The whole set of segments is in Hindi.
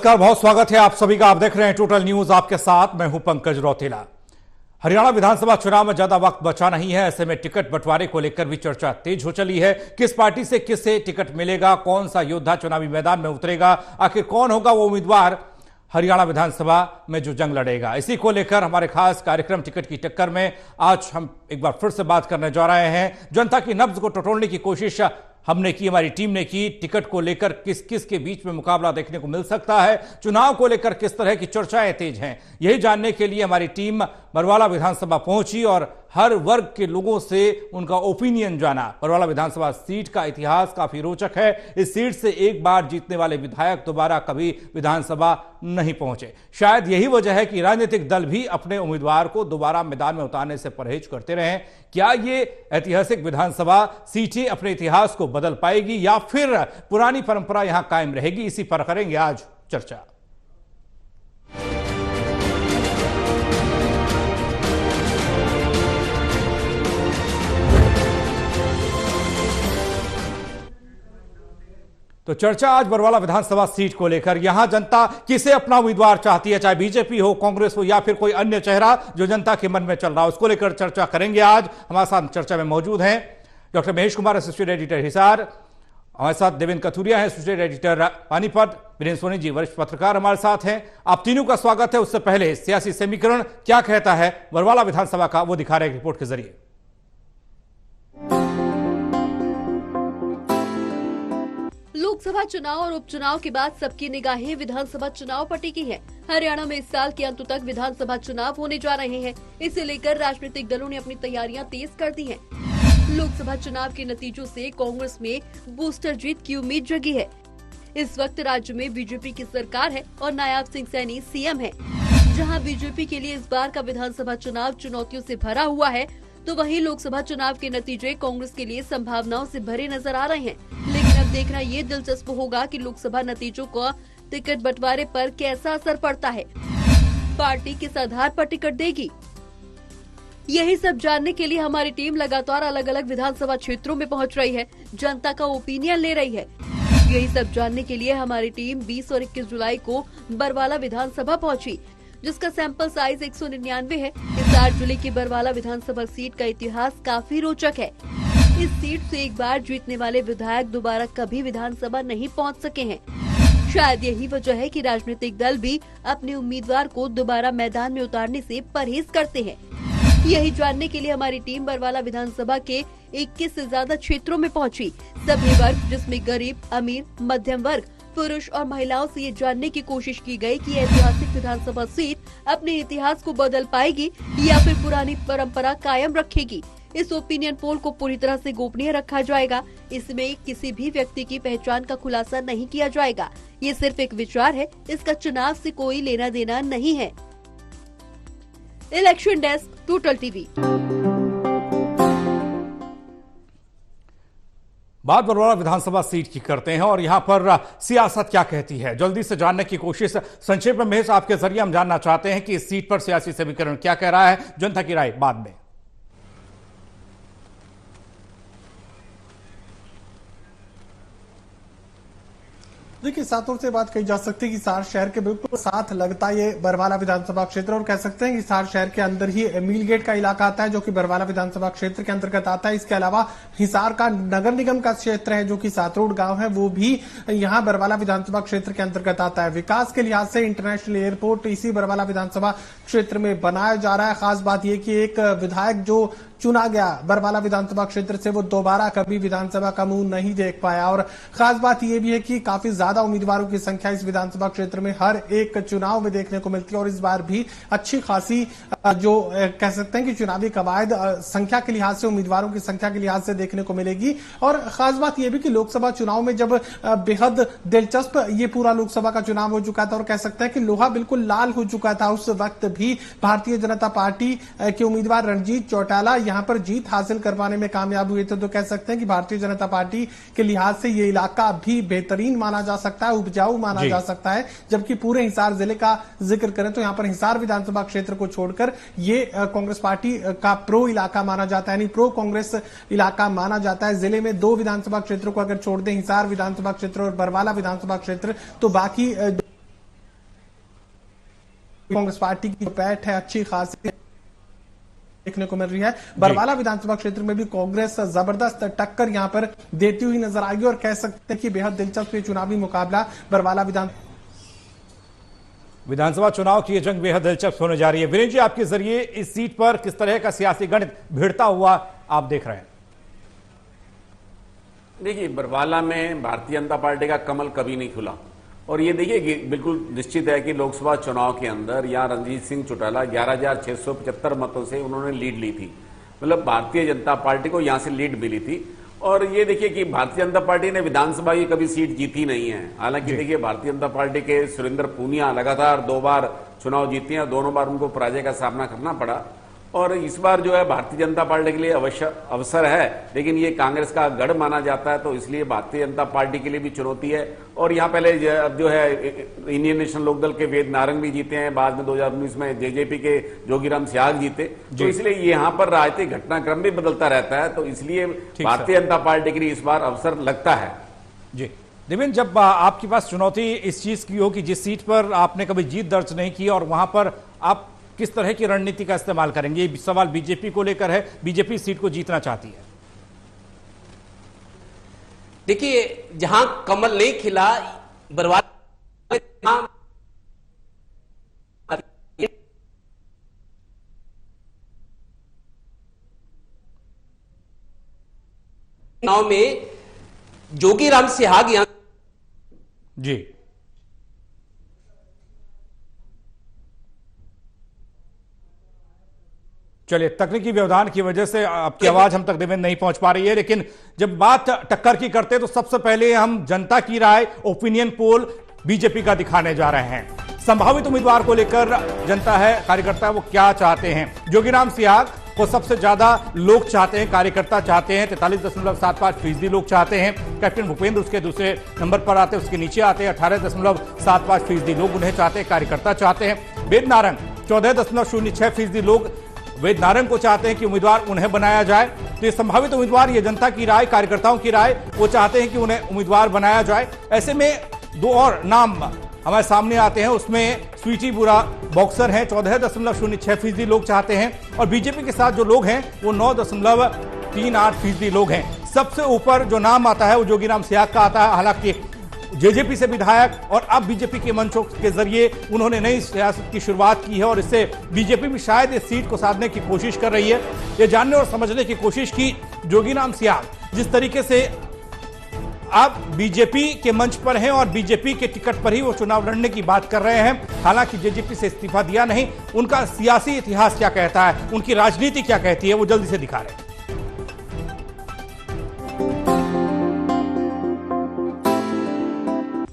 नमस्कार, बहुत स्वागत है आप सभी का। आप देख रहे हैं टोटल न्यूज, आपके साथ मैं हूं पंकज रौतेला। हरियाणा विधानसभा चुनाव में ज्यादा वक्त बचा नहीं है, ऐसे में टिकट बंटवारे को लेकर भी चर्चा तेज हो चली है। किस पार्टी से किसे टिकट मिलेगा, कौन सा योद्धा चुनावी मैदान में उतरेगा, आखिर कौन होगा वो उम्मीदवार हरियाणा विधानसभा में जो जंग लड़ेगा। इसी को लेकर हमारे खास कार्यक्रम टिकट की टक्कर में आज हम एक बार फिर से बात करने जा रहे हैं। जनता की नब्ज को टटोलने की कोशिश हमने की, हमारी टीम ने की। टिकट को लेकर किस किस के बीच में मुकाबला देखने को मिल सकता है, चुनाव को लेकर किस तरह की चर्चाएं तेज हैं, यही जानने के लिए हमारी टीम बरवाला विधानसभा पहुंची और हर वर्ग के लोगों से उनका ओपिनियन जाना। बरवाला विधानसभा सीट का इतिहास काफी रोचक है। इस सीट से एक बार जीतने वाले विधायक दोबारा कभी विधानसभा नहीं पहुंचे। शायद यही वजह है कि राजनीतिक दल भी अपने उम्मीदवार को दोबारा मैदान में उतारने से परहेज करते रहे। क्या ये ऐतिहासिक विधानसभा सीटें अपने इतिहास को बदल पाएगी या फिर पुरानी परंपरा यहां कायम रहेगी, इसी पर करेंगे आज चर्चा। तो चर्चा आज बरवाला विधानसभा सीट को लेकर। यहां जनता किसे अपना उम्मीदवार चाहती है, चाहे बीजेपी हो, कांग्रेस हो या फिर कोई अन्य चेहरा जो जनता के मन में चल रहा है, उसको लेकर चर्चा करेंगे आज। हमारे साथ चर्चा में मौजूद हैं doctor Mahesh Kumar, associate editor Hisar. हमारे साथ देवेंद्र कथुरिया है, एसोसिएट एडिटर पानीपत। वीरेंद्र सोनी जी वरिष्ठ पत्रकार हमारे साथ हैं। आप तीनों का स्वागत है। उससे पहले सियासी समीकरण क्या कहता है बरवाला विधानसभा का, वो दिखा रहे हैं रिपोर्ट के जरिए। लोकसभा चुनाव और उपचुनाव के बाद सबकी निगाहें विधानसभा चुनाव पर टिकी है। हरियाणा में इस साल के अंत तक विधानसभा चुनाव होने जा रहे हैं। इसे लेकर राजनीतिक दलों ने अपनी तैयारियां तेज कर दी हैं। लोकसभा चुनाव के नतीजों से कांग्रेस में बूस्टर जीत की उम्मीद जगी है। इस वक्त राज्य में बीजेपी की सरकार है और नायाब सिंह सैनी सीएम है। जहां बीजेपी के लिए इस बार का विधानसभा चुनाव चुनौतियों से भरा हुआ है, तो वहीं लोकसभा चुनाव के नतीजे कांग्रेस के लिए संभावनाओं से भरे नजर आ रहे हैं। लेकिन अब देखना ये दिलचस्प होगा कि लोकसभा नतीजों का टिकट बंटवारे पर कैसा असर पड़ता है। पार्टी किस आधार पर टिकट देगी, यही सब जानने के लिए हमारी टीम लगातार अलग अलग विधानसभा क्षेत्रों में पहुंच रही है, जनता का ओपिनियन ले रही है। यही सब जानने के लिए हमारी टीम 20 और 21 जुलाई को बरवाला विधानसभा पहुंची, जिसका सैंपल साइज 199 है। हिसार जिले की बरवाला विधानसभा सीट का इतिहास काफी रोचक है। इस सीट से एक बार जीतने वाले विधायक दोबारा कभी विधानसभा नहीं पहुंच सके हैं। शायद यही वजह है कि राजनीतिक दल भी अपने उम्मीदवार को दोबारा मैदान में उतारने से परहेज करते हैं। यही जानने के लिए हमारी टीम बरवाला विधानसभा के 21 से ज्यादा क्षेत्रों में पहुंची। सभी वर्ग, जिसमें गरीब, अमीर, मध्यम वर्ग, पुरुष और महिलाओं से ये जानने की कोशिश की गई कि ऐतिहासिक विधानसभा सीट अपने इतिहास को बदल पाएगी या फिर पुरानी परंपरा कायम रखेगी। इस ओपिनियन पोल को पूरी तरह से गोपनीय रखा जाएगा। इसमें किसी भी व्यक्ति की पहचान का खुलासा नहीं किया जाएगा। ये सिर्फ एक विचार है, इसका चुनाव से कोई लेना देना नहीं है। Election desk, total TV. बात बरवाला विधानसभा सीट की करते हैं और यहां पर सियासत क्या कहती है, जल्दी से जानने की कोशिश। संक्षेप में महेश, आपके जरिए हम जानना चाहते हैं कि इस सीट पर सियासी समीकरण क्या कह रहा है, जनता की राय बाद में। देखिए, साफ तौर से बात कही जा सकती है कि हिसार शहर के बिल्कुल साथ लगता है ये बरवाला विधानसभा क्षेत्र, और कह सकते हैं कि हिसार शहर के अंदर ही मील गेट का इलाका आता है जो कि बरवाला विधानसभा क्षेत्र के अंतर्गत आता है। इसके अलावा हिसार का नगर निगम का क्षेत्र है जो कि सातरोड गांव है, वो भी यहाँ बरवाला विधानसभा क्षेत्र के अंतर्गत आता है। विकास के लिहाज से इंटरनेशनल एयरपोर्ट इसी बरवाला विधानसभा क्षेत्र में बनाया जा रहा है। खास बात यह कि एक विधायक जो चुना गया बरवाला विधानसभा क्षेत्र से, वो दोबारा कभी विधानसभा का मुंह नहीं देख पाया। और खास बात यह भी है कि काफी ज्यादा उम्मीदवारों की संख्या इस विधानसभा क्षेत्र में हर एक चुनाव में देखने को मिलती है, और इस बार भी अच्छी खासी जो कह सकते हैं कि चुनावी कवायद संख्या के लिहाज से, उम्मीदवारों की संख्या के लिहाज से देखने को मिलेगी। और खास बात यह भी कि लोकसभा चुनाव में जब बेहद दिलचस्प ये पूरा लोकसभा का चुनाव हो चुका था और कह सकते हैं कि लोहा बिल्कुल लाल हो चुका था, उस वक्त भी भारतीय जनता पार्टी के उम्मीदवार रणजीत चौटाला यहां पर जीत हासिल करवाने में कामयाब हुए थे। तो कह सकते हैं कि भारतीय जनता पार्टी के लिहाज से ये इलाका भी बेहतरीन माना जा सकता है, उपजाऊ माना जा सकता है। जबकि पूरे हिसार जिले का जिक्र करें तो यहां पर हिसार विधानसभा क्षेत्र को छोड़कर ये कांग्रेस पार्टी का प्रो इलाका माना जाता है, यानी प्रो कांग्रेस इलाका माना जाता है। जिले में 2 विधानसभा क्षेत्रों को अगर छोड़ दें, हिसार विधानसभा क्षेत्र और बरवाला विधानसभा क्षेत्र, तो बाकी कांग्रेस पार्टी की पैठ है अच्छी खासी देखने को मिल रही है। बरवाला विधानसभा क्षेत्र में भी कांग्रेस जबरदस्त टक्कर यहां पर देती हुई नजर आएगी और कह सकते हैं कि बेहद दिलचस्प चुनावी मुकाबला बरवाला विधानसभा चुनाव की ये जंग बेहद दिलचस्प होने जा रही है। वीरेंद्र जी, आपके जरिए इस सीट पर किस तरह का सियासी गणित भिड़ता हुआ आप देख रहे हैं? देखिए, बरवाला में भारतीय जनता पार्टी का कमल कभी नहीं खुला और ये देखिए बिल्कुल निश्चित है कि लोकसभा चुनाव के अंदर यहाँ रणजीत सिंह चौटाला 11,675 मतों से उन्होंने लीड ली थी। मतलब भारतीय जनता पार्टी को यहाँ से लीड मिली थी। और ये देखिए कि भारतीय जनता पार्टी ने विधानसभा की कभी सीट जीती नहीं है। हालांकि देखिए, भारतीय जनता पार्टी के सुरेंद्र पूनिया लगातार 2 बार चुनाव जीते हैं, दोनों बार उनको पराजय का सामना करना पड़ा। और इस बार जो है भारतीय जनता पार्टी के लिए अवसर है, लेकिन ये कांग्रेस का गढ़ माना जाता है, तो इसलिए भारतीय जनता पार्टी के लिए भी चुनौती है। और यहाँ पहले जो है इंडियन नेशनल लोकदल के वेद नारंग भी जीते हैं, बाद में 2019 में जेजेपी के जोगीराम सिहाग जीते, तो इसलिए यहाँ पर राजनीतिक घटनाक्रम भी बदलता रहता है, तो इसलिए भारतीय जनता पार्टी के लिए इस बार अवसर लगता है। जी देवेंद्र, जब आपके पास चुनौती इस चीज की हो कि जिस सीट पर आपने कभी जीत दर्ज नहीं की और वहां पर आप किस तरह की रणनीति का इस्तेमाल करेंगे, ये सवाल बीजेपी को लेकर है। बीजेपी सीट को जीतना चाहती है। देखिए, जहां कमल नहीं खिला बरवाला चुनाव में जोगीराम सिहाग यहां जी चलिए, तकनीकी व्यवधान की वजह से आपकी आवाज हम तक देवेंद्र नहीं पहुंच पा रही है, लेकिन जब बात टक्कर की करते हैं तो सबसे पहले हम जनता की राय, ओपिनियन पोल बीजेपी का दिखाने जा रहे हैं। संभावित उम्मीदवार को लेकर जनता है, कार्यकर्ता है, वो क्या चाहते हैं। जोगीराम सिहाग को सबसे ज्यादा लोग चाहते हैं, कार्यकर्ता चाहते हैं, 43.75% लोग चाहते हैं। कैप्टन भूपेंद्र उसके दूसरे नंबर पर आते हैं, उसके नीचे आते हैं, 18.75% लोग उन्हें चाहते हैं, कार्यकर्ता चाहते हैं। वेद नारंग 14.06% लोग वेद नारंग को चाहते हैं कि उम्मीदवार उन्हें बनाया जाए। तो ये संभावित उम्मीदवार, ये जनता की राय, कार्यकर्ताओं की राय, वो चाहते हैं कि उन्हें उम्मीदवार बनाया जाए। ऐसे में 2 और नाम हमारे सामने आते हैं, उसमें स्वीटी बुरा बॉक्सर हैं, 14.06% लोग चाहते हैं, और बीजेपी के साथ जो लोग हैं वो 9.38% लोग हैं। सबसे ऊपर जो नाम आता है वो जोगीराम सिहाग का आता है। हालांकि जेजेपी से विधायक और अब बीजेपी के मंचों के जरिए उन्होंने नई सियासत की शुरुआत की है और इससे बीजेपी भी शायद इस सीट को साधने की कोशिश कर रही है। ये जानने और समझने की कोशिश की जोगीराम सिहाग जिस तरीके से अब बीजेपी के मंच पर हैं और बीजेपी के टिकट पर ही वो चुनाव लड़ने की बात कर रहे हैं। हालांकि जेजेपी से इस्तीफा दिया नहीं, उनका सियासी इतिहास क्या कहता है, उनकी राजनीति क्या कहती है, वो जल्दी से दिखा रहे हैं।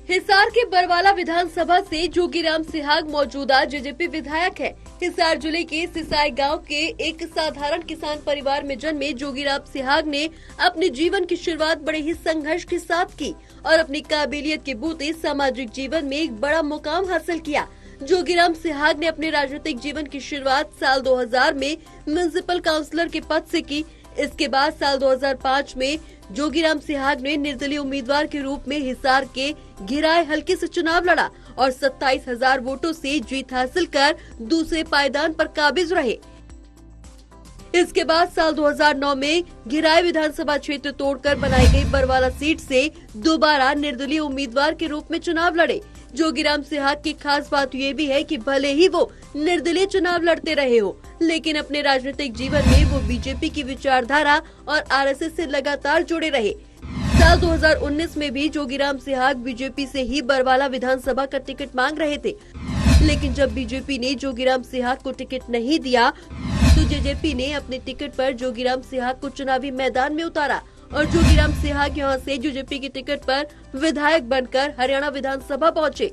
हिसार के बरवाला विधानसभा से जोगीराम सिहाग मौजूदा जेजेपी विधायक है। हिसार जिले के सिसाई गांव के एक साधारण किसान परिवार में जन्मे जोगीराम सिहाग ने अपने जीवन की शुरुआत बड़े ही संघर्ष के साथ की और अपनी काबिलियत के बूते सामाजिक जीवन में एक बड़ा मुकाम हासिल किया। जोगीराम सिहाग ने अपने राजनीतिक जीवन की शुरुआत साल 2000 में म्युनिसिपल काउंसलर के पद से की। इसके बाद साल 2005 में जोगीराम सिहाग ने निर्दलीय उम्मीदवार के रूप में हिसार के घिराए हलके से चुनाव लड़ा और 27,000 वोटों से जीत हासिल कर दूसरे पायदान पर काबिज रहे। इसके बाद साल 2009 में घिराए विधानसभा क्षेत्र तोड़कर बनाई गई बरवाला सीट से दोबारा निर्दलीय उम्मीदवार के रूप में चुनाव लड़े। जोगीराम सिहाग की खास बात ये भी है कि भले ही वो निर्दलीय चुनाव लड़ते रहे हो, लेकिन अपने राजनीतिक जीवन में वो बीजेपी की विचारधारा और आरएसएस से लगातार जुड़े रहे। साल 2019 में भी जोगीराम सिहाग बीजेपी से ही बरवाला विधानसभा का टिकट मांग रहे थे, लेकिन जब बीजेपी ने जोगीराम सिहाग को टिकट नहीं दिया तो जेजेपी ने अपने टिकट पर जोगीराम सिहाग को चुनावी मैदान में उतारा और जोगीराम सिहाग यहां से जेजेपी के टिकट पर विधायक बनकर हरियाणा विधानसभा पहुंचे।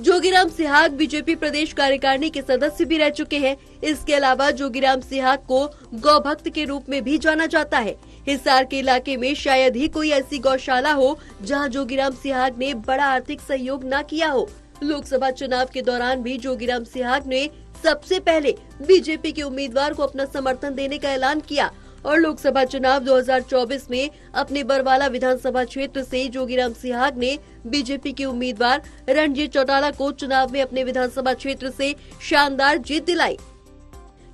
जोगीराम सिहाग बीजेपी प्रदेश कार्यकारिणी के सदस्य भी रह चुके हैं। इसके अलावा जोगीराम सिहाग को गौ भक्त के रूप में भी जाना जाता है। हिसार के इलाके में शायद ही कोई ऐसी गौशाला हो जहां जोगीराम सिहाग ने बड़ा आर्थिक सहयोग न किया हो। लोकसभा चुनाव के दौरान भी जोगीराम सिहाग ने सबसे पहले बीजेपी के उम्मीदवार को अपना समर्थन देने का ऐलान किया और लोकसभा चुनाव 2024 में अपने बरवाला विधानसभा क्षेत्र से जोगीराम सिहाग ने बीजेपी के उम्मीदवार रणजीत चौटाला को चुनाव में अपने विधानसभा क्षेत्र से शानदार जीत दिलाई।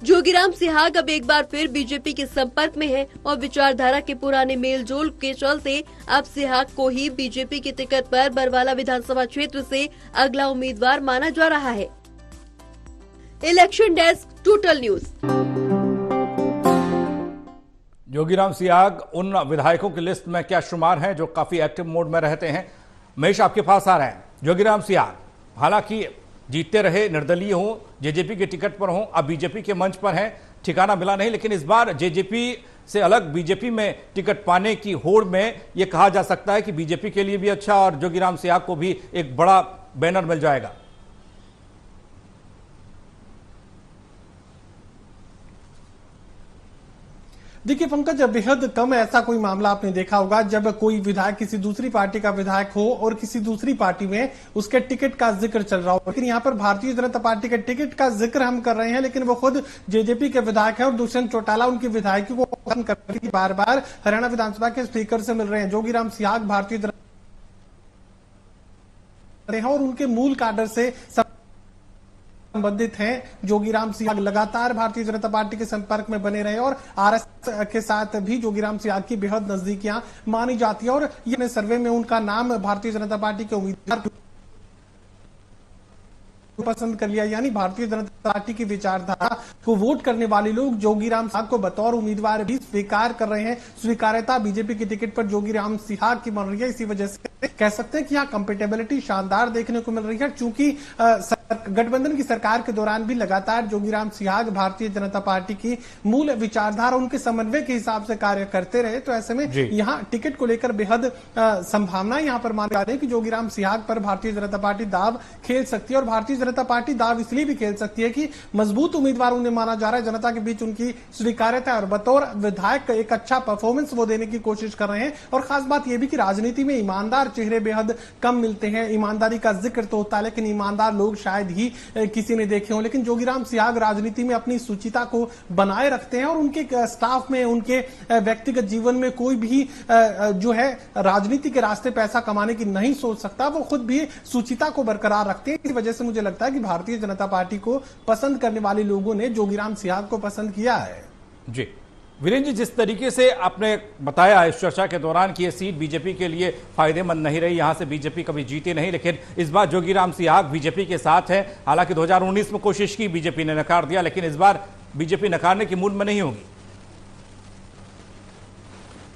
जोगीराम सिहाग अब एक बार फिर बीजेपी के संपर्क में है और विचारधारा के पुराने मेलजोल के चलते अब सिहाग को ही बीजेपी की टिकट पर बरवाला विधानसभा क्षेत्र से अगला उम्मीदवार माना जा रहा है। Election desk total news. Jogiram Sihag उन विधायकों की लिस्ट में क्या शुमार हैं जो काफी एक्टिव मोड में रहते हैं? महेश आपके पास आ रहे हैं। जोगीराम सिहाग हालांकि जीतते रहे, निर्दलीय हों, जेजेपी के टिकट पर हों, अब बीजेपी के मंच पर हैं, ठिकाना मिला नहीं, लेकिन इस बार जेजेपी से अलग बीजेपी में टिकट पाने की होड़ में यह कहा जा सकता है कि बीजेपी के लिए भी अच्छा और जोगीराम सिहाग को भी एक बड़ा बैनर मिल जाएगा। देखिए पंकज, बेहद कम ऐसा कोई मामला आपने देखा होगा जब कोई विधायक किसी दूसरी पार्टी का विधायक हो और किसी दूसरी पार्टी में उसके टिकट का जिक्र चल रहा हो। लेकिन यहाँ पर भारतीय जनता पार्टी के टिकट का जिक्र हम कर रहे हैं, लेकिन वो खुद जेजेपी के विधायक हैं और दुष्यंत चौटाला उनकी विधायकी को पसंद करके बार बार हरियाणा विधानसभा के स्पीकर से मिल रहे हैं। जोगीराम सिहाग भारतीय जनता और उनके मूल काडर से संबंधित हैं। जोगीराम सिहाग लगातार भारतीय जनता पार्टी के संपर्क में बने रहे और आरएसएस के साथ भी जोगीराम सिहाग की बेहद नजदीकियां मानी जाती है और ये सर्वे में उनका नाम भारतीय जनता पार्टी के उम्मीदवार पसंद कर लिया। यानी भारतीय जनता पार्टी की विचारधारा को वोट करने वाले लोग जोगीराम सिहाग को बतौर उम्मीदवार भी स्वीकार कर रहे हैं। स्वीकार्यता बीजेपी की टिकट पर जोगीराम सिहाग की बन रही है। इसी वजह से कह सकते हैं कि यहाँ कंपेटेबिलिटी शानदार देखने को मिल रही है, क्योंकि गठबंधन की सरकार के दौरान भी लगातार जोगीराम सिहाग भारतीय जनता पार्टी की मूल विचारधारा उनके समन्वय के हिसाब से कार्य करते रहे। तो ऐसे में यहाँ टिकट को लेकर बेहद संभावना यहाँ पर मानी जा रही है कि जोगीराम सिहाग पर भारतीय जनता पार्टी दाव खेल सकती है। और भारतीय जनता पार्टी दाव इसलिए भी खेल सकती है कि मजबूत उम्मीदवार उन्हें माना जा रहा है, जनता के बीच उनकी स्वीकार्यता और बतौर विधायक एक अच्छा परफॉर्मेंस वो देने की कोशिश कर रहे हैं। और खास बात यह भी कि राजनीति में ईमानदार चेहरे बेहद कम मिलते हैं। ईमानदारी का जिक्र तो होता है, लेकिन ईमानदार लोग शायद ही किसी ने देखे हो। लेकिन जोगीराम सिहाग राजनीति में अपनी सुचिता को बनाए रखते हैं और उनके स्टाफ में, उनके व्यक्तिगत जीवन में कोई भी जो है राजनीति के रास्ते पैसा कमाने की नहीं सोच सकता। वो खुद भी सुचिता को बरकरार रखते हैं। इस वजह से मुझे लगता है कि भारतीय जनता पार्टी को पसंद करने वाले लोगों ने जोगीराम सिहाग को पसंद किया है। जी वीरेंद्र जी, जिस तरीके से आपने बताया इस चर्चा के दौरान कि यह सीट बीजेपी के लिए फायदेमंद नहीं रही, यहां से बीजेपी कभी जीती नहीं, लेकिन इस बार जोगीराम सिहाग बीजेपी के साथ है। हालांकि 2019 में कोशिश की, बीजेपी ने नकार दिया, लेकिन इस बार बीजेपी नकारने की मूड में नहीं होगी।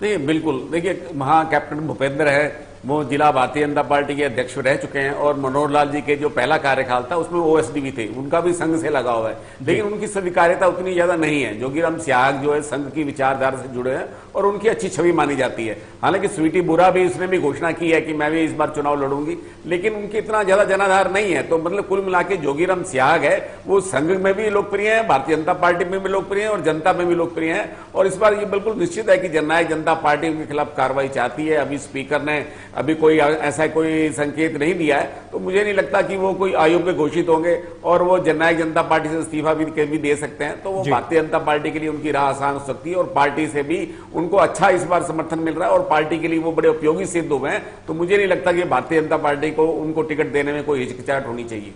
नहीं, बिल्कुल। देखिए, वहां कैप्टन भूपेंद्र है, वो जिला भारतीय जनता पार्टी के अध्यक्ष रह चुके हैं और मनोहर लाल जी के जो पहला कार्यकाल था उसमें ओएसडी भी थे, उनका भी संघ से लगाव है, लेकिन उनकी स्वीकार्यता उतनी ज्यादा नहीं है। जोगीराम सिहाग जो है संघ की विचारधारा से जुड़े हैं और उनकी अच्छी छवि मानी जाती है। हालांकि स्वीटी बुरा भी उसने भी घोषणा की है कि मैं भी इस बार चुनाव लड़ूंगी, लेकिन उनकी इतना ज्यादा जनाधार नहीं है। तो मतलब कुल मिला के जोगीराम सिहाग है वो संघ में भी लोकप्रिय है, भारतीय जनता पार्टी में भी लोकप्रिय है और जनता में भी लोकप्रिय है। और इस बार ये बिल्कुल निश्चित है कि जननायक जनता पार्टी उनके खिलाफ कार्रवाई चाहती है। अभी स्पीकर ने अभी कोई ऐसा कोई संकेत नहीं दिया है, तो मुझे नहीं लगता कि वो कोई अयोग्य घोषित होंगे और वो जननायक जनता पार्टी से इस्तीफा भी दे सकते हैं। तो वो भारतीय जनता पार्टी के लिए उनकी राह आसान हो सकती है और पार्टी से भी उनको अच्छा इस बार समर्थन मिल रहा है और पार्टी के लिए वो बड़े उपयोगी सिद्ध हुए हैं। तो मुझे नहीं लगता कि भारतीय जनता पार्टी को उनको टिकट देने में कोई हिचकिचाहट होनी चाहिए।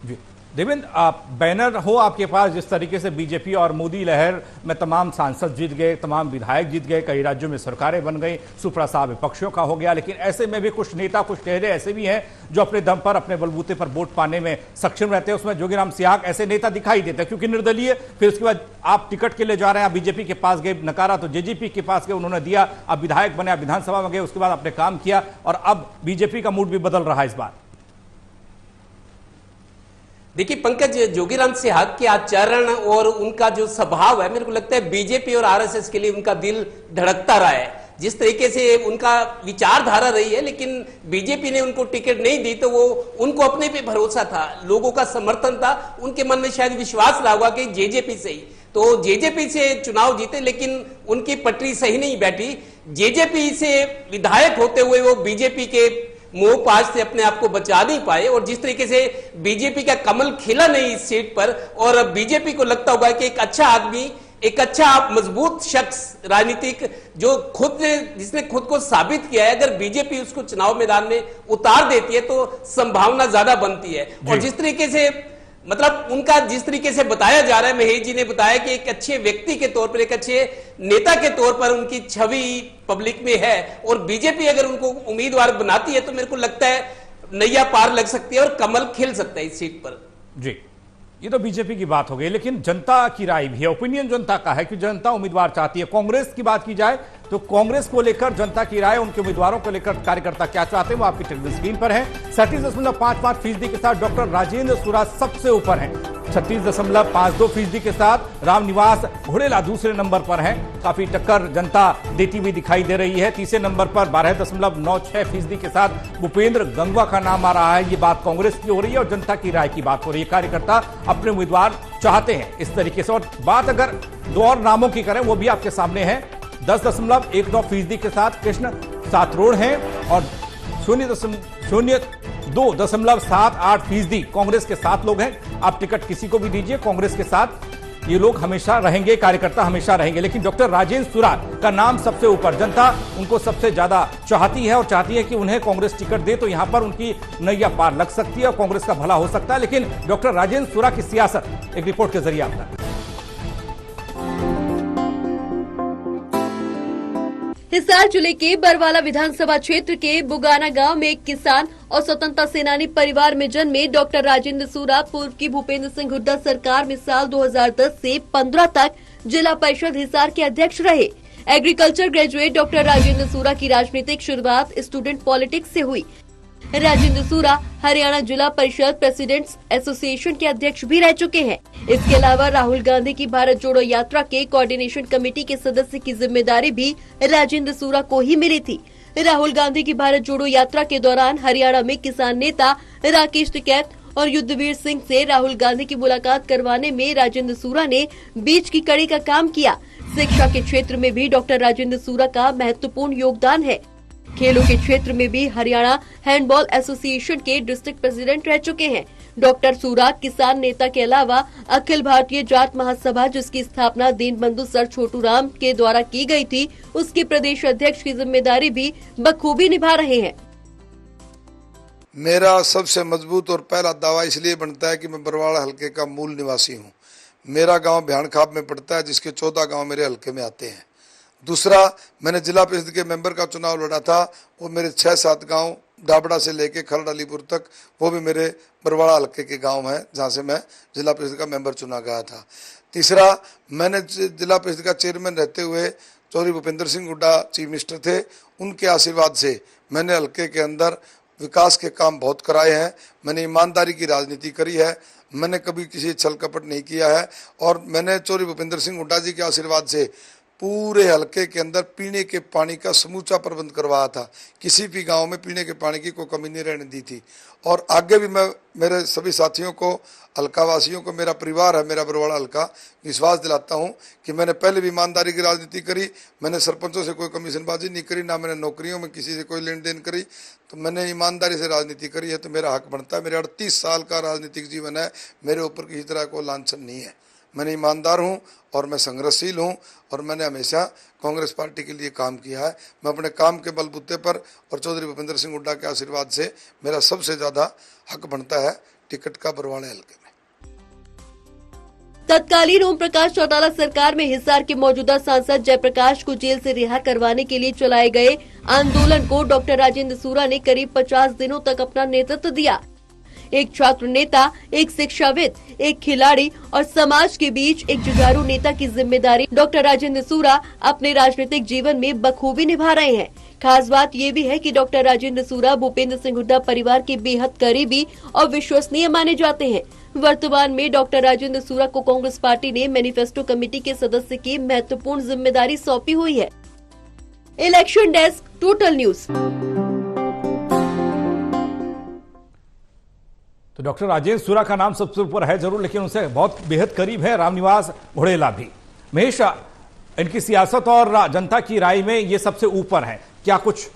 जी देवेंद्र, आप बैनर हो आपके पास, जिस तरीके से बीजेपी और मोदी लहर में तमाम सांसद जीत गए, तमाम विधायक जीत गए, कई राज्यों में सरकारें बन गई, सुप्रसाद विपक्षियों का हो गया, लेकिन ऐसे में भी कुछ नेता, कुछ चेहरे ऐसे भी हैं जो अपने दम पर, अपने बलबूते पर वोट पाने में सक्षम रहते हैं। उसमें जोगीराम सिहाग ऐसे नेता दिखाई देते हैं, क्योंकि निर्दलीय, फिर उसके बाद आप टिकट के लिए जा रहे हैं, आप बीजेपी के पास गए, नकारा, तो जेजेपी के पास गए, उन्होंने दिया, अब विधायक बने, विधानसभा में गए, उसके बाद आपने काम किया और अब बीजेपी का मूड भी बदल रहा है इस बार। देखिए पंकज, जोगीराम सिहाग के आचरण और उनका जो स्वभाव है, मेरे को लगता है बीजेपी और आरएसएस के लिए उनका दिल धड़कता रहा है। जिस तरीके से उनका विचारधारा रही है, लेकिन बीजेपी ने उनको टिकट नहीं दी, तो वो उनको अपने पे भरोसा था, लोगों का समर्थन था, उनके मन में शायद विश्वास रहा होगा कि जेजेपी से ही, तो जेजेपी से चुनाव जीते, लेकिन उनकी पटरी सही नहीं बैठी। जेजेपी से विधायक होते हुए वो बीजेपी के मोह पाश से अपने आप को बचा नहीं पाए और जिस तरीके से बीजेपी का कमल खिला नहीं इस सीट पर और बीजेपी को लगता होगा कि एक अच्छा आदमी एक अच्छा मजबूत शख्स राजनीतिक जो जिसने खुद को साबित किया है, अगर बीजेपी उसको चुनाव मैदान में उतार देती है तो संभावना ज्यादा बनती है। और जिस तरीके से मतलब उनका जिस तरीके से बताया जा रहा है, महेश जी ने बताया कि एक अच्छे व्यक्ति के तौर पर, एक अच्छे नेता के तौर पर उनकी छवि पब्लिक में है, और बीजेपी अगर उनको उम्मीदवार बनाती है तो मेरे को लगता है नैया पार लग सकती है और कमल खिल सकता है इस सीट पर। जी, ये तो बीजेपी की बात हो गई, लेकिन जनता की राय भी है, ओपिनियन जनता का है कि जनता उम्मीदवार चाहती है। कांग्रेस की बात की जाए तो कांग्रेस को लेकर जनता की राय, उनके उम्मीदवारों को लेकर कार्यकर्ता क्या चाहते हैं वो आपकी टेलीविजन स्क्रीन पर है। 37.55% के साथ डॉक्टर राजेंद्र सूरा सबसे ऊपर है, 36.52% के साथ रामनिवास घोड़ेला दूसरे नंबर पर है। काफी टक्कर जनता देती हुई दिखाई दे रही है। तीसरे नंबर पर 12.96% के साथ भूपेंद्र गंगवा का नाम आ रहा है। ये बात कांग्रेस की हो रही है और जनता की राय की बात हो रही है। कार्यकर्ता अपने उम्मीदवार चाहते हैं इस तरीके से। और बात अगर दो और नामों की करें वो भी आपके सामने है। 10.19% के साथ कृष्ण सातरोड़ हैं और 0.0278% कांग्रेस के साथ लोग हैं। आप टिकट किसी को भी दीजिए, कांग्रेस के साथ ये लोग हमेशा रहेंगे, कार्यकर्ता हमेशा रहेंगे। लेकिन डॉक्टर राजेंद्र सूरा का नाम सबसे ऊपर, जनता उनको सबसे ज्यादा चाहती है और चाहती है कि उन्हें कांग्रेस टिकट दे तो यहां पर उनकी नैया पार लग सकती है और कांग्रेस का भला हो सकता है। लेकिन डॉक्टर राजेंद्र सूरा की सियासत एक रिपोर्ट के जरिए आपका। हिसार जिले के बरवाला विधानसभा क्षेत्र के बुगाना गांव में एक किसान और स्वतंत्रता सेनानी परिवार में जन्मे डॉक्टर राजेंद्र सूरा पूर्व की भूपेंद्र सिंह हुड्डा सरकार में साल 2010 से 15 तक जिला परिषद हिसार के अध्यक्ष रहे। एग्रीकल्चर ग्रेजुएट डॉक्टर राजेंद्र सूरा की राजनीतिक शुरुआत स्टूडेंट पॉलिटिक्स से हुई। राजेंद्र सूरा हरियाणा जिला परिषद प्रेसिडेंट्स एसोसिएशन के अध्यक्ष भी रह चुके हैं। इसके अलावा राहुल गांधी की भारत जोड़ो यात्रा के कोऑर्डिनेशन कमेटी के सदस्य की जिम्मेदारी भी राजेंद्र सूरा को ही मिली थी। राहुल गांधी की भारत जोड़ो यात्रा के दौरान हरियाणा में किसान नेता राकेश टिकैत और युद्धवीर सिंह से राहुल गांधी की मुलाकात करवाने में राजेंद्र सूरा ने बीच की कड़ी का काम किया। शिक्षा के क्षेत्र में भी डॉक्टर राजेंद्र सूरा का महत्वपूर्ण योगदान है। खेलों के क्षेत्र में भी हरियाणा हैंडबॉल एसोसिएशन के डिस्ट्रिक्ट प्रेसिडेंट रह चुके हैं। डॉक्टर सूरा किसान नेता के अलावा अखिल भारतीय जाट महासभा, जिसकी स्थापना दीनबंधु सर छोटू राम के द्वारा की गई थी, उसके प्रदेश अध्यक्ष की जिम्मेदारी भी बखूबी निभा रहे हैं। मेरा सबसे मजबूत और पहला दावा इसलिए बनता है कि मैं बरवाड़ा हल्के का मूल निवासी हूँ। मेरा गांव भ्याणखाप में पड़ता है, जिसके 14 गांव मेरे हल्के में आते हैं। दूसरा, मैंने जिला परिषद के मेंबर का चुनाव लड़ा था, वो मेरे 6-7 गांव डाबड़ा से लेके खरड़ अलीपुर तक, वो भी मेरे बरवाड़ा हल्के के गांव हैं, जहां से मैं जिला परिषद का मेंबर चुना गया था। तीसरा, मैंने जिला परिषद का चेयरमैन रहते हुए चौधरी भूपेंद्र सिंह हुड्डा चीफ मिनिस्टर थे, उनके आशीर्वाद से मैंने हल्के के अंदर विकास के काम बहुत कराए हैं। मैंने ईमानदारी की राजनीति करी है, मैंने कभी किसी छल कपट नहीं किया है, और मैंने चौधरी भूपेंद्र सिंह हुड्डा जी के आशीर्वाद से पूरे हलके के अंदर पीने के पानी का समूचा प्रबंध करवाया था। किसी भी गांव में पीने के पानी की कोई कमी नहीं रहने दी थी। और आगे भी मैं मेरे सभी साथियों को, हल्का वासियों को, मेरा परिवार है मेरा बरवाड़ा हल्का, विश्वास दिलाता हूं कि मैंने पहले भी ईमानदारी की राजनीति करी। मैंने सरपंचों से कोई कमीशनबाजी नहीं करी, ना मैंने नौकरियों में किसी से कोई लेन देन करी। तो मैंने ईमानदारी से राजनीति करी है, तो मेरा हक बनता है। मेरे 38 साल का राजनीतिक जीवन है, मेरे ऊपर किसी तरह को लांछन नहीं है। मैंने ईमानदार हूं और मैं संघर्षशील हूं, और मैंने हमेशा कांग्रेस पार्टी के लिए काम किया है। मैं अपने काम के बलबूते पर और चौधरी भूपेंद्र सिंह हुड्डा के आशीर्वाद से मेरा सबसे ज्यादा हक बनता है टिकट का बरवाड़े हल्के में। तत्कालीन ओम प्रकाश चौटाला सरकार में हिसार के मौजूदा सांसद जयप्रकाश को जेल से रिहा करवाने के लिए चलाए गए आंदोलन को डॉक्टर राजेंद्र सूरा ने करीब 50 दिनों तक अपना नेतृत्व दिया। एक छात्र नेता, एक शिक्षाविद, एक खिलाड़ी और समाज के बीच एक जुझारू नेता की जिम्मेदारी डॉक्टर राजेंद्र सूरा अपने राजनीतिक जीवन में बखूबी निभा रहे हैं। खास बात ये भी है कि डॉक्टर राजेंद्र सूरा भूपेंद्र सिंह हुड्डा परिवार के बेहद करीबी और विश्वसनीय माने जाते हैं। वर्तमान में डॉक्टर राजेंद्र सूरा को कांग्रेस पार्टी ने मैनिफेस्टो कमेटी के सदस्य की महत्वपूर्ण जिम्मेदारी सौंपी हुई है। Election desk, total news. तो डॉक्टर राजेंद्र सूरा का नाम सबसे ऊपर है जरूर, लेकिन उनसे बहुत बेहद करीब है रामनिवास घोड़ेला भी। महेश, इनकी सियासत और जनता की राय में ये सबसे ऊपर है, क्या कुछ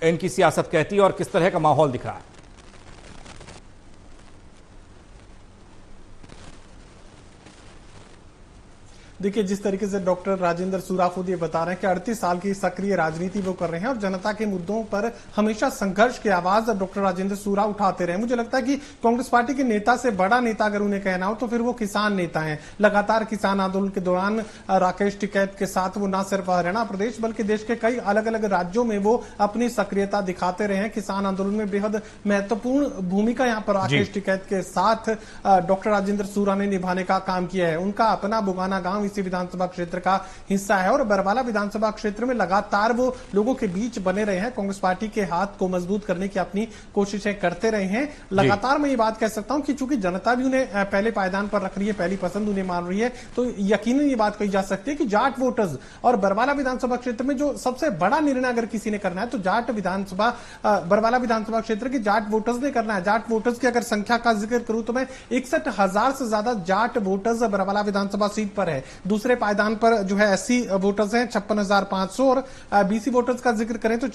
इनकी सियासत कहती है और किस तरह का माहौल दिख रहा है? देखिए, जिस तरीके से डॉक्टर राजेंद्र सूरा खुद ये बता रहे हैं कि 38 साल की सक्रिय राजनीति वो कर रहे हैं और जनता के मुद्दों पर हमेशा संघर्ष की आवाज डॉक्टर राजेंद्र सूरा उठाते रहे। मुझे लगता है कि कांग्रेस पार्टी के नेता से बड़ा नेता अगर उन्हें कहना हो तो फिर वो किसान नेता हैं। लगातार किसान आंदोलन के दौरान राकेश टिकैत के साथ वो न सिर्फ हरियाणा प्रदेश बल्कि देश के कई अलग अलग राज्यों में वो अपनी सक्रियता दिखाते रहे हैं। किसान आंदोलन में बेहद महत्वपूर्ण भूमिका यहाँ पर राकेश टिकैत के साथ डॉक्टर राजेंद्र सूरा ने निभाने का काम किया है। उनका अपना बुगाना गांव इसी विधानसभा क्षेत्र का हिस्सा है और बरवाला विधानसभा क्षेत्र में लगातार वो लोगों के बीच बने रहे हैं। कांग्रेस पार्टी के हाथ को मजबूत करने की अपनी कोशिशें करते रहे हैं। लगातार मैं ये बात कह सकता हूं कि चूंकि जनता भी उन्हें पहले पायदान पर रख रही है, पहली पसंद उन्हें मान रही है, तो यकीनन ये बात कही जा सकती है कि जाट वोटर्स और बरवाला विधानसभा क्षेत्र में जो सबसे बड़ा निर्णय अगर किसी ने करना है तो बरवाला विधानसभा क्षेत्र के जाट वोटर्स ने करना है। जाट वोटर्स की अगर संख्या का जिक्र करूं तो मैं 61,000 से ज्यादा जाट वोटर्स बरवाला विधानसभा सीट पर है। दूसरे पायदान पर जो है एससी वोटर्स हैं 56,500 और बीसी वोटर्स का जिक्र करें तो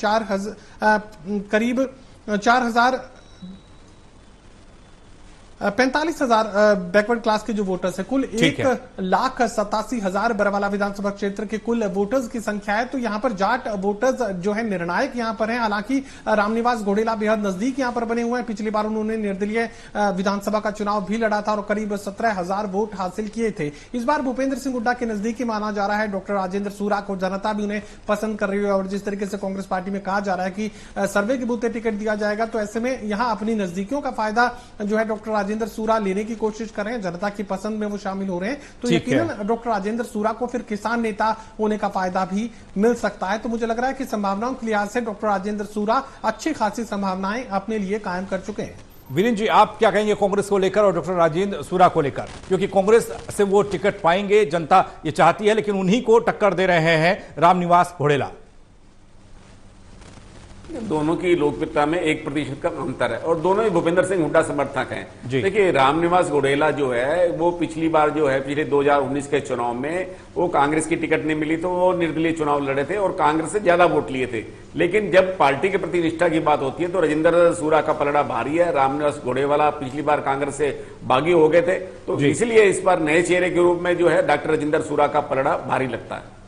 करीब 45,000 बैकवर्ड क्लास के जो वोटर्स है। कुल 1,87,000 बरवाला विधानसभा क्षेत्र के कुल वोटर्स की संख्या है। तो यहाँ पर जाट वोटर्स जो है निर्णायक यहाँ पर हैं। हालांकि रामनिवास घोडेला बेहद नजदीक यहाँ पर बने हुए हैं। पिछली बार उन्होंने निर्दलीय विधानसभा का चुनाव भी लड़ा था और करीब 17,000 वोट हासिल किए थे। इस बार भूपेंद्र सिंह हुड्डा के नजदीकी माना जा रहा है डॉक्टर राजेंद्र सूरा को। जनता भी उन्हें पसंद कर रही है और जिस तरीके से कांग्रेस पार्टी में कहा जा रहा है कि सर्वे के बूते टिकट दिया जाएगा, तो ऐसे में यहाँ अपनी नजदीकियों का फायदा जो है डॉक्टर राजेंद्र सूरा लेने की कोशिश कर रहे हैं। जनता की पसंद में वो शामिल हो रहे हैं। तो यकीनन डॉक्टर राजेंद्र सूरा को फिर किसान नेता होने का फायदा भी मिल सकता है। तो मुझे लग रहा है कि संभावनाओं के लिहाज से डॉक्टर राजेंद्र सूरा अच्छी खासी संभावनाएं अपने लिए कायम कर चुके हैं। वीरेंद्र जी, आप क्या कहेंगे कांग्रेस को लेकर और डॉक्टर राजेंद्र सूरा को लेकर? क्योंकि कांग्रेस से वो टिकट पाएंगे, जनता ये चाहती है, लेकिन उन्हीं को टक्कर दे रहे हैं रामनिवास घोडेला। दोनों की लोकप्रियता में 1% का अंतर है और दोनों ही भूपेंद्र सिंह हुड्डा समर्थक हैं। देखिए, रामनिवास घोडेला जो है वो पिछली बार जो है पिछले 2019 के चुनाव में वो कांग्रेस की टिकट नहीं मिली तो वो निर्दलीय चुनाव लड़े थे और कांग्रेस से ज्यादा वोट लिए थे। लेकिन जब पार्टी के प्रति निष्ठा की बात होती है तो राजेंद्र सूरा का पलड़ा भारी है। रामनिवास घोडेला पिछली बार कांग्रेस से बागी हो गए थे, तो इसलिए इस बार नए चेहरे के रूप में जो है डॉक्टर राजेंद्र सूरा का पलड़ा भारी लगता है।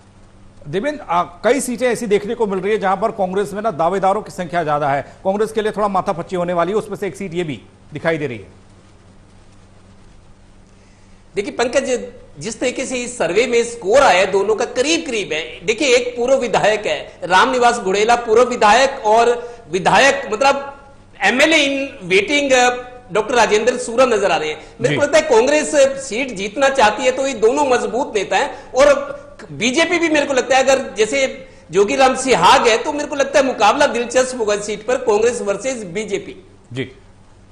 देवेंद्र, कई सीटें ऐसी देखने को मिल रही है जहां पर कांग्रेस में ना दावेदारों की संख्या ज्यादा है, कांग्रेस के लिए थोड़ा माथापच्ची होने वाली है, उसमें से एक सीट ये भी दिखाई दे रही है। देखिए पंकज, जिस तरीके से इस सर्वे में स्कोर आया दोनों का करीब करीब है। देखिए, एक पूर्व विधायक है रामनिवास घोडेला, पूर्व विधायक, और विधायक मतलब MLA in waiting doctor Rajendra सूरा नजर आ रहे हैं। मेरे को लगता है कांग्रेस सीट जीतना चाहती है तो ये दोनों मजबूत नेता हैं। और बीजेपी भी मेरे को लगता है, अगर जैसे जोगीराम सिहाग है तो मेरे को लगता है मुकाबला दिलचस्प होगा सीट पर, कांग्रेस वर्सेस बीजेपी। जी,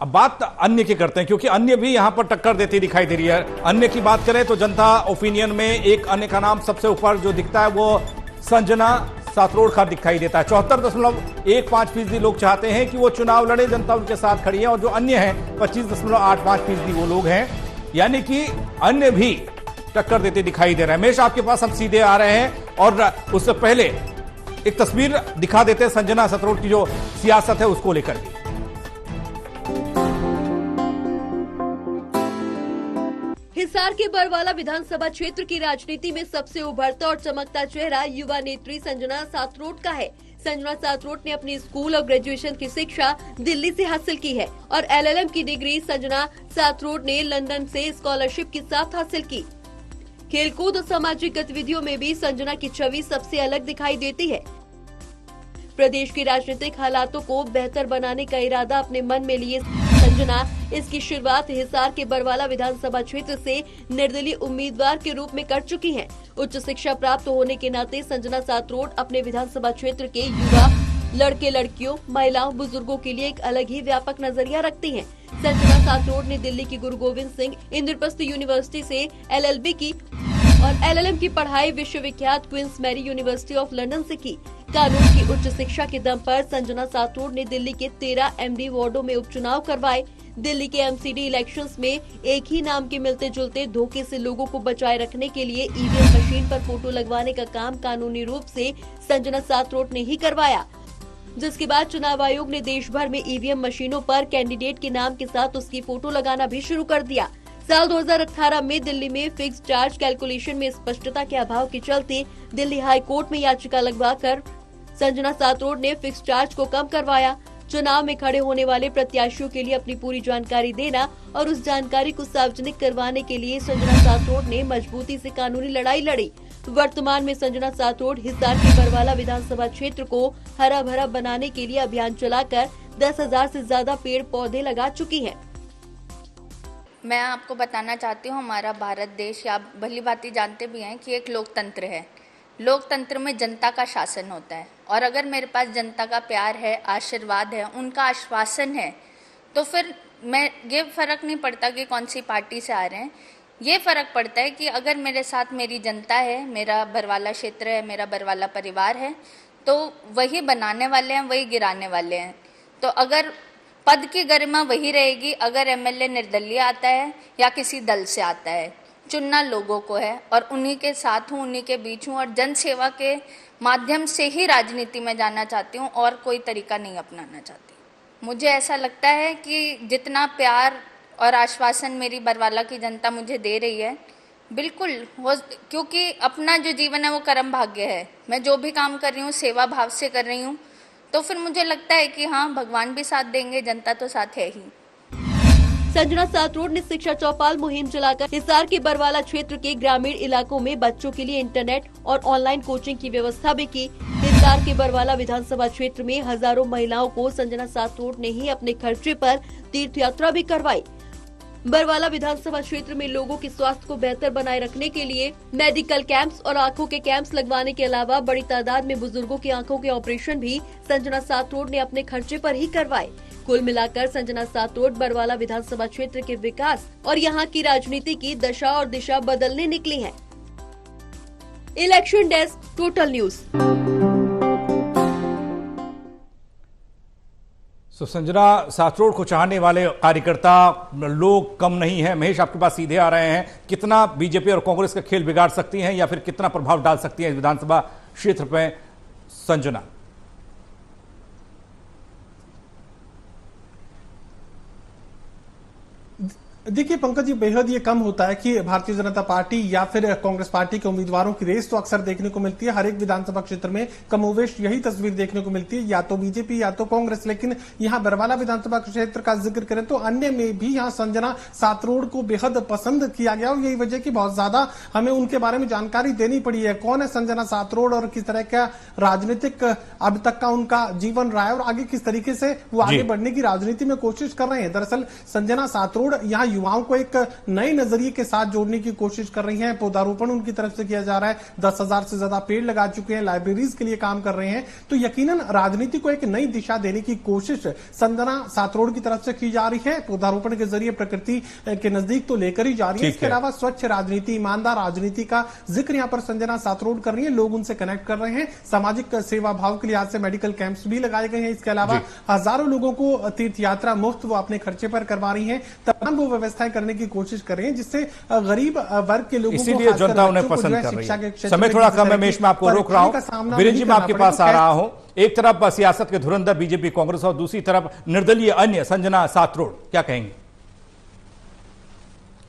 अब बात अन्य की करते हैं क्योंकि अन्य भी यहां पर टक्कर देती दिखाई दे रही है। अन्य की बात करें तो जनता ओपिनियन में एक अन्य का नाम सबसे ऊपर जो दिखता है वो संजना सातरोड का दिखाई देता है। 74.15% लोग चाहते हैं कि वो चुनाव लड़े, जनता उनके साथ खड़ी है। और जो अन्य है 25.85% वो लोग हैं, यानी कि अन्य भी टक्कर देते दिखाई दे रहे हैं। हमेशा आपके पास हम सीधे आ रहे हैं और उससे पहले एक तस्वीर दिखा देते हैं संजना सातरोड की जो सियासत है उसको लेकर भी। हिसार के बरवाला विधानसभा क्षेत्र की राजनीति में सबसे उभरता और चमकता चेहरा युवा नेत्री संजना सातरोड का है। संजना सातरोड ने अपनी स्कूल और ग्रेजुएशन की शिक्षा दिल्ली से हासिल की है और एलएलएम की डिग्री संजना सातरोड ने लंदन से स्कॉलरशिप के साथ हासिल की। खेलकूद और सामाजिक गतिविधियों में भी संजना की छवि सबसे अलग दिखाई देती है। प्रदेश की राजनीतिक हालातों को बेहतर बनाने का इरादा अपने मन में लिए संजना इसकी शुरुआत हिसार के बरवाला विधानसभा क्षेत्र से निर्दलीय उम्मीदवार के रूप में कर चुकी हैं। उच्च शिक्षा प्राप्त होने के नाते संजना सातरोड अपने विधानसभा क्षेत्र के युवा, लड़के लड़कियों, महिलाओं, बुजुर्गों के लिए एक अलग ही व्यापक नजरिया रखती हैं। संजना सातरोड ने दिल्ली की गुरु गोविंद सिंह इंद्रप्रस्थ यूनिवर्सिटी से LLB की और LLM की पढ़ाई विश्वविख्यात Queen's Mary University of London से की। कानून की उच्च शिक्षा के दम पर संजना सातरोड ने दिल्ली के 13 MD वार्डों में उपचुनाव करवाए। दिल्ली के MCD इलेक्शंस में एक ही नाम के मिलते जुलते धोखे से लोगों को बचाए रखने के लिए EVM मशीन पर फोटो लगवाने का काम कानूनी रूप से संजना सातरोड ने ही करवाया, जिसके बाद चुनाव आयोग ने देश भर में EVM मशीनों पर कैंडिडेट के नाम के साथ उसकी फोटो लगाना भी शुरू कर दिया। साल 2018 में दिल्ली में फिक्स चार्ज कैलकुलेशन में स्पष्टता के अभाव के चलते दिल्ली हाई कोर्ट में याचिका लगवाकर संजना सातरोड ने फिक्स चार्ज को कम करवाया। चुनाव में खड़े होने वाले प्रत्याशियों के लिए अपनी पूरी जानकारी देना और उस जानकारी को सार्वजनिक करवाने के लिए संजना सातरोड ने मजबूती से कानूनी लड़ाई लड़ी। वर्तमान में संजना सातरोड हिसार के बरवाला विधानसभा क्षेत्र को हरा भरा बनाने के लिए अभियान चलाकर 10,000 से ज्यादा पेड़ पौधे लगा चुकी है। मैं आपको बताना चाहती हूँ, हमारा भारत देश, या भली भांति जानते भी हैं कि एक लोकतंत्र है। लोकतंत्र में जनता का शासन होता है और अगर मेरे पास जनता का प्यार है, आशीर्वाद है, उनका आश्वासन है, तो फिर मैं ये फ़र्क नहीं पड़ता कि कौन सी पार्टी से आ रहे हैं। ये फ़र्क पड़ता है कि अगर मेरे साथ मेरी जनता है, मेरा बरवाला क्षेत्र है, मेरा बरवाला परिवार है, तो वही बनाने वाले हैं, वही गिराने वाले हैं। तो अगर पद की गरिमा वही रहेगी अगर एमएलए निर्दलीय आता है या किसी दल से आता है। चुनना लोगों को है और उन्हीं के साथ हूँ, उन्हीं के बीच हूँ और जन सेवा के माध्यम से ही राजनीति में जाना चाहती हूँ और कोई तरीका नहीं अपनाना चाहती। मुझे ऐसा लगता है कि जितना प्यार और आश्वासन मेरी बरवाला की जनता मुझे दे रही है, बिल्कुल वो, क्योंकि अपना जो जीवन है वो कर्म भाग्य है। मैं जो भी काम कर रही हूँ सेवा भाव से कर रही हूँ, तो फिर मुझे लगता है कि हाँ, भगवान भी साथ देंगे, जनता तो साथ है ही। संजना सातरोड ने शिक्षा चौपाल मुहिम चलाकर हिसार के बरवाला क्षेत्र के ग्रामीण इलाकों में बच्चों के लिए इंटरनेट और ऑनलाइन कोचिंग की व्यवस्था भी की। हिसार के बरवाला विधानसभा क्षेत्र में हजारों महिलाओं को संजना सातरोड ने ही अपने खर्चे पर तीर्थ यात्रा भी करवाई। बरवाला विधानसभा क्षेत्र में लोगों के स्वास्थ्य को बेहतर बनाए रखने के लिए मेडिकल कैंप्स और आंखों के कैंप्स लगवाने के अलावा बड़ी तादाद में बुजुर्गों की आंखों के ऑपरेशन भी संजना सातरोड ने अपने खर्चे पर ही करवाए। कुल मिलाकर संजना सातरोड बरवाला विधानसभा क्षेत्र के विकास और यहाँ की राजनीति की दशा और दिशा बदलने निकली है। Election desk, total news. Sanjana Satrod को चाहने वाले कार्यकर्ता लोग कम नहीं है। महेश, आपके पास सीधे आ रहे हैं। कितना बीजेपी और कांग्रेस का खेल बिगाड़ सकती हैं या फिर कितना प्रभाव डाल सकती है विधानसभा क्षेत्र में संजना? देखिए पंकज जी, बेहद ये कम होता है कि भारतीय जनता पार्टी या फिर कांग्रेस पार्टी के उम्मीदवारों की रेस तो अक्सर देखने को मिलती है। हर एक विधानसभा क्षेत्र में कमोवेश यही तस्वीर देखने को मिलती है, या तो बीजेपी या तो कांग्रेस। लेकिन यहाँ बरवाला विधानसभा क्षेत्र का जिक्र करें तो अन्य में भी यहाँ संजना सातरोड को बेहद पसंद किया गया और यही वजह की बहुत ज्यादा हमें उनके बारे में जानकारी देनी पड़ी है। कौन है संजना सातरोड और किस तरह का राजनीतिक अब तक का उनका जीवन रहा है और आगे किस तरीके से वो आगे बढ़ने की राजनीति में कोशिश कर रहे हैं। दरअसल संजना सातरोड यहाँ युवाओं को एक नए नजरिए के साथ जोड़ने की कोशिश कर रही हैं। पौधारोपण उनकी तरफ से किया जा रहा है, 10,000 से ज्यादा पेड़ लगा चुके हैं, लाइब्रेरीज के लिए काम कर रहे हैं। तो यकीनन राजनीति को एक नई दिशा देने की कोशिश संजना सातरोड की तरफ से की जा रही है। पौधारोपण के जरिए प्रकृति के नजदीक तो लेकर ही जा रही है। इसके अलावा स्वच्छ राजनीति, ईमानदार राजनीति का जिक्र यहाँ पर संजना सातरोड कर रही है। लोग उनसे कनेक्ट कर रहे हैं। सामाजिक सेवा भाव के लिए आज से मेडिकल कैंप्स भी लगाए गए हैं। इसके अलावा हजारों लोगों को तीर्थ यात्रा मुफ्त वो अपने खर्चे पर करवा रही है। तमाम वो व्यवस्थाएं करने की कोशिश कर रहे हैं जिससे गरीब वर्ग के लोगों को, इसीलिए जनता उन्हें पसंद कर रही है। समय थोड़ा कम है मेश, मैं आपको रोक रहा हूं। वीरेंद्र जी, मैं आपके पास आ रहा हूं। एक तरफ सियासत के धुरंधर बीजेपी कांग्रेस और दूसरी तरफ निर्दलीय अन्य संजना सातरोड, क्या कहेंगे?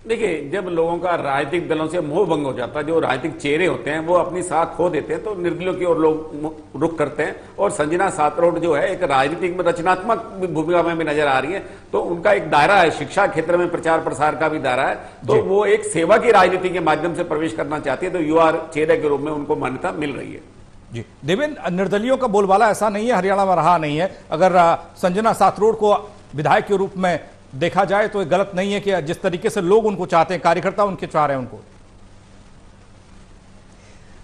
देखिए, जब लोगों का राजनीतिक दलों से मोह भंग हो जाता है, जो राजनीतिक चेहरे होते हैं वो अपनी साख खो देते हैं, तो निर्दलीयों की ओर लोग रुख करते हैं। और संजना सातरोड जो है एक राजनीतिक में रचनात्मक भूमिका में भी नजर आ रही है। तो उनका एक दायरा है, शिक्षा क्षेत्र में प्रचार प्रसार का भी दायरा है। तो वो एक सेवा की राजनीति के माध्यम से प्रवेश करना चाहती है, तो युवा चेहरे के रूप में उनको मान्यता मिल रही है। जी देवेंद्र, निर्दलीयों का बोलबाला ऐसा नहीं है, हरियाणा में रहा नहीं है। अगर संजना सातरोड को विधायक के रूप में देखा जाए तो ये गलत नहीं है कि जिस तरीके से लोग उनको चाहते हैं, कार्यकर्ता उनके चाह रहे हैं उनको।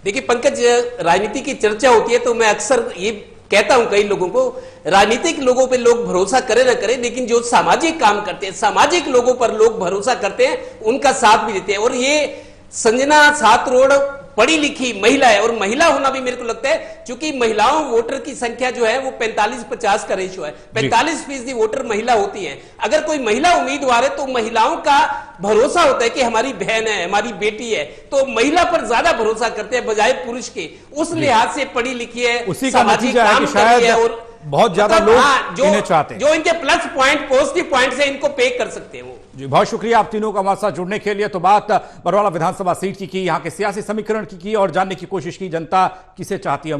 देखिए पंकज, राजनीति की चर्चा होती है तो मैं अक्सर ये कहता हूं कई लोगों को, राजनीतिक लोगों पे लोग भरोसा करे ना करे, लेकिन जो सामाजिक काम करते हैं, सामाजिक लोगों पर लोग भरोसा करते हैं, उनका साथ भी देते हैं। और ये संजना सातरोड पढ़ी लिखी महिला है और महिला होना भी मेरे को लगता है, क्योंकि महिलाओं वोटर की संख्या जो है वो 45-50 का रेशियो है। 45% वोटर महिला होती हैं। अगर कोई महिला उम्मीदवार है तो महिलाओं का भरोसा होता है कि हमारी बहन है, हमारी बेटी है, तो महिला पर ज्यादा भरोसा करते हैं बजाय पुरुष के। उस लिहाज से पढ़ी लिखी है, सामाजिक काम कर रही है और बहुत ज्यादा लोग इन्हें चाहते हैं। जो इनके प्लस पॉइंट, पॉजिटिव पॉइंट से इनको पे कर सकते हैं वो। जी बहुत शुक्रिया आप तीनों का हमारे साथ जुड़ने के लिए। तो बात बरवाला विधानसभा सीट की यहाँ के सियासी समीकरण की और जानने की कोशिश की जनता किसे चाहती है।